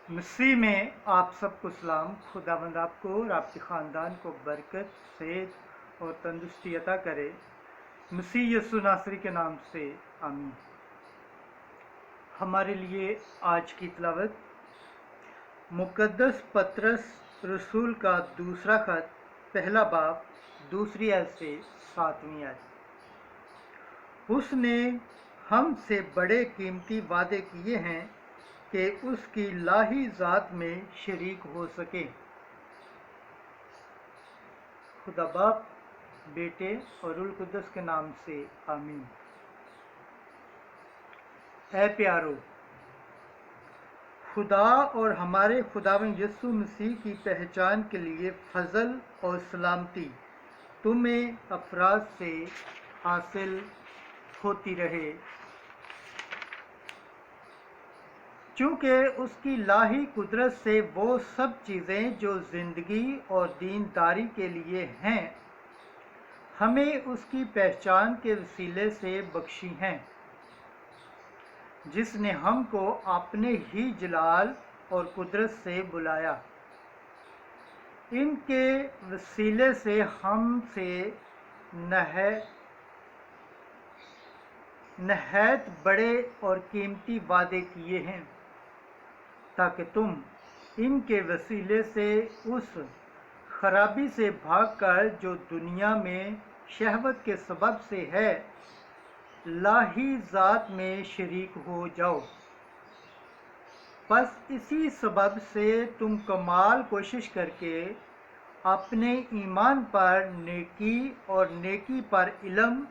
मसीह में आप सबको सलाम। खुदावंद आपको और आपके ख़ानदान को बरकत, सेहत और तंदुरुस्ती अता करे। मसीह यीशु नासरी के नाम से आमीन। हमारे लिए आज की तिलावत मुक़द्दस पतरस रसूल का दूसरा खत, पहला बाब, दूसरी आयत से 7वीं आयत। उसने हमसे बड़े कीमती वादे किए हैं कि उसकी लाही ज़ात में शरीक हो सके। खुदा बाप, बेटे और रूह कुद्दस के नाम से आमीन। ऐ प्यारो, खुदा और हमारे खुदावंद यीशु मसीह की पहचान के लिए फजल और सलामती तुम्हें अफराज से हासिल होती रहे, चूँकि उसकी लाही कुदरत से वो सब चीज़ें जो ज़िंदगी और दीनदारी के लिए हैं, हमें उसकी पहचान के वसीले से बख्शी हैं, जिसने हमको अपने ही जलाल और कुदरत से बुलाया। इनके वसीले से हमसे नहायत बड़े और कीमती वादे किए हैं, ताकि तुम इनके वसीले से उस खराबी से भागकर जो दुनिया में शहवत के सबब से है, लाही ज़ात में शरीक हो जाओ। बस इसी सबब से तुम कमाल कोशिश करके अपने ईमान पर नेकी और नेकी पर इल्म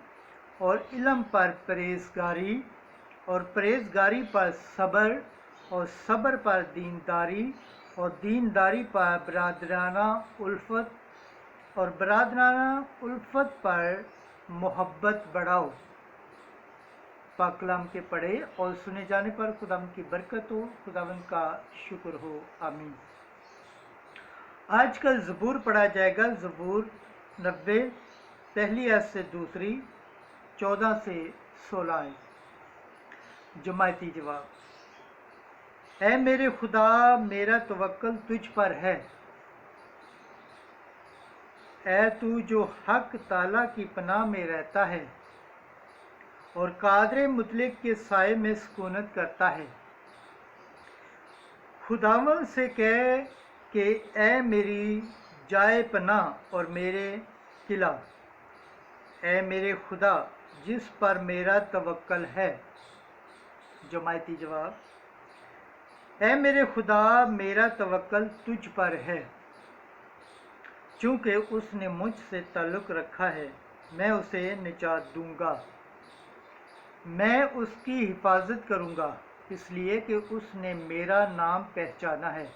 और इल्म पर परहेज़गारी और परहेज़गारी पर सब्र और सब्र पर दीनदारी और दीनदारी पर बरादराना उल्फत और बरादराना उल्फत पर मोहब्बत बढ़ाओ। पाक कलाम के पढ़े और सुने जाने पर खुदावंद की बरकत हो, खुदावंद का शुक्र हो। आमीन। आज कल ज़बूर पढ़ा जाएगा। ज़बूर 90, पहली आयत से दूसरी, 14 से 16 आयत। जमायती जवाब। ऐ मेरे खुदा, मेरा तवक्कल तुझ पर है। ऐ तू जो हक ताला की पनाह में रहता है और कादरे मुतलिक के साए में सुकूनत करता है। खुदावंद से कह कि ऐ मेरी जाए पनाह और मेरे किला, ऐ मेरे खुदा जिस पर मेरा तवक्कल है। जमायती जवाब। ऐ मेरे खुदा, मेरा तवक्कल तुझ पर है, चूँकि उसने मुझसे ताल्लुक़ रखा है, मैं उसे निजात दूंगा। मैं उसकी हिफाजत करूंगा, इसलिए कि उसने मेरा नाम पहचाना है।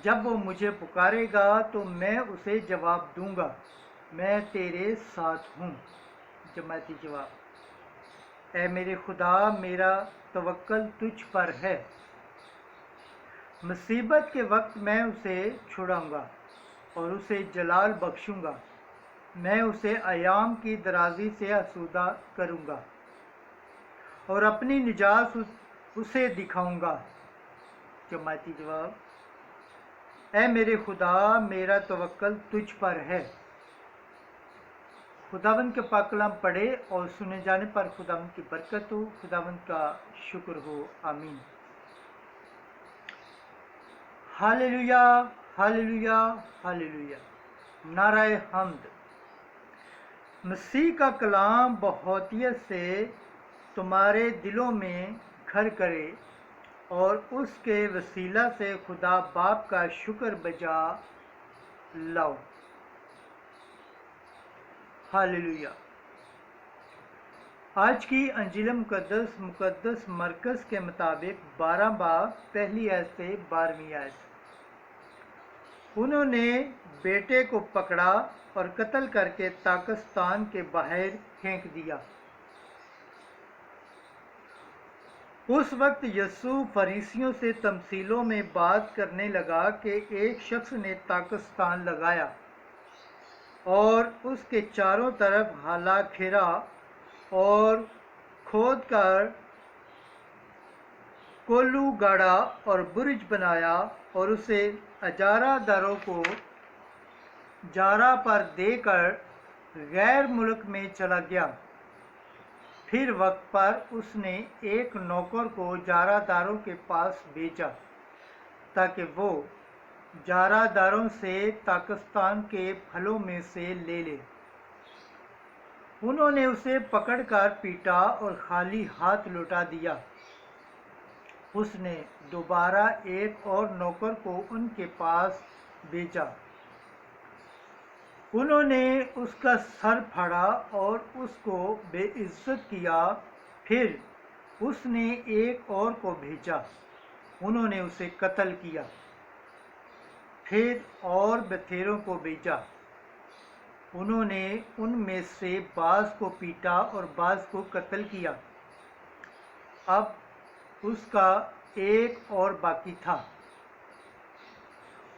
जब वो मुझे पुकारेगा तो मैं उसे जवाब दूंगा, मैं तेरे साथ हूँ। जमायती जवाब। ऐ मेरे खुदा, मेरा तवक्कल तुझ पर है। मुसीबत के वक्त मैं उसे छुड़ाऊंगा और उसे जलाल बख्शूंगा। मैं उसे अयाम की दराजी से आसूदा करूंगा और अपनी निजात उसे दिखाऊंगा। जमायती जवाब। ऐ मेरे खुदा, मेरा तवक्कल तुझ पर है। खुदावंद के पाक कलाम पढ़े और सुने जाने पर खुदावंद की बरकत हो, खुदावंद का शुक्र हो। आमीन। Hallelujah, hallelujah, hallelujah. नाराए हम्द। मसीह का कलाम बहुतियत से तुम्हारे दिलों में घर करे और उसके वसीला से खुदा बाप का शुक्र बजा लाओ। हालेलुया। आज की अंजील मुक़द्दस मरकज़ के मुताबिक 12 बाब, पहली आयत से 12वीं आयत। उन्होंने बेटे को पकड़ा और कत्ल करके ताकिस्तान के बाहर फेंक दिया। उस वक्त यीशु फरीसियों से तमसीलों में बात करने लगा कि एक शख्स ने ताकिस्तान लगाया और उसके चारों तरफ हाला घेरा और खोद कर कोल्लू गाड़ा और बुर्ज बनाया और उसे अजारा दरों को जारा पर देकर गैर मुल्क में चला गया। फिर वक्त पर उसने एक नौकर को जारादारों के पास भेजा ताकि वो जारादारों से पाकिस्तान के फलों में से ले ले। उन्होंने उसे पकड़कर पीटा और खाली हाथ लौटा दिया। उसने दोबारा एक और नौकर को उनके पास भेजा। उन्होंने उसका सर फाड़ा और उसको बेइज्जत किया। फिर उसने एक और को भेजा। उन्होंने उसे कत्ल किया। फिर और बथेरों को भेजा। उन्होंने उनमें से बाज़ को पीटा और बाज़ को कत्ल किया। अब उसका एक और बाकी था,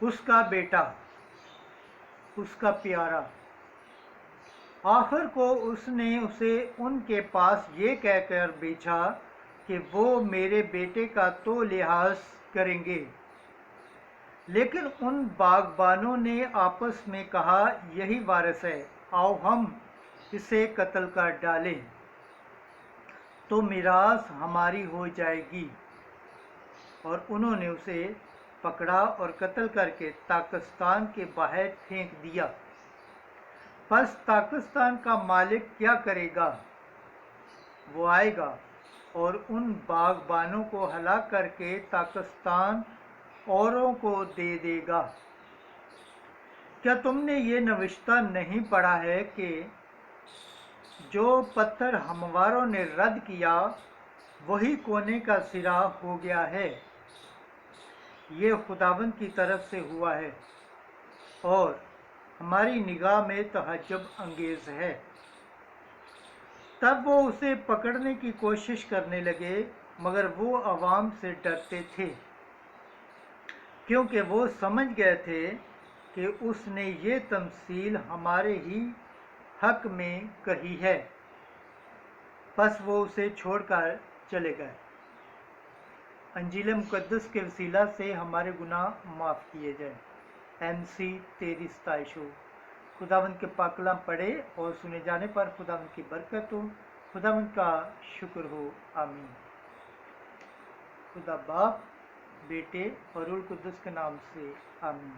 उसका बेटा, उसका प्यारा। आखिर को उसने उसे उनके पास ये कहकर भेजा कि वो मेरे बेटे का तो लिहाज करेंगे। लेकिन उन बागबानों ने आपस में कहा, यही वारिस है, आओ हम इसे कत्ल कर डालें तो मीरास हमारी हो जाएगी। और उन्होंने उसे पकड़ा और कत्ल करके पाकिस्तान के बाहर फेंक दिया। बस पाकिस्तान का मालिक क्या करेगा? वो आएगा और उन बागबानों को हलाक करके पाकिस्तान औरों को दे देगा। क्या तुमने ये नविश्ता नहीं पढ़ा है कि जो पत्थर हमवारों ने रद्द किया वही कोने का सिरा हो गया है। ये खुदावंद की तरफ से हुआ है और हमारी निगाह में तहज्जुब अंगेज है। तब वो उसे पकड़ने की कोशिश करने लगे, मगर वो अवाम से डरते थे, क्योंकि वो समझ गए थे कि उसने ये तमसील हमारे ही हक में कही है। बस वो उसे छोड़कर चले गए। अंजील मुक़द्दस के वसीला से हमारे गुनाह माफ़ किए जाए। MC तेरी सताइश हो। खुदावंद के पाक कलाम पढ़े और सुने जाने पर खुदावंद की बरकत हो, खुदावंद का शुक्र हो। आमीन। खुदा बाप, बेटे और रूह कुद्दुस के नाम से आमीन।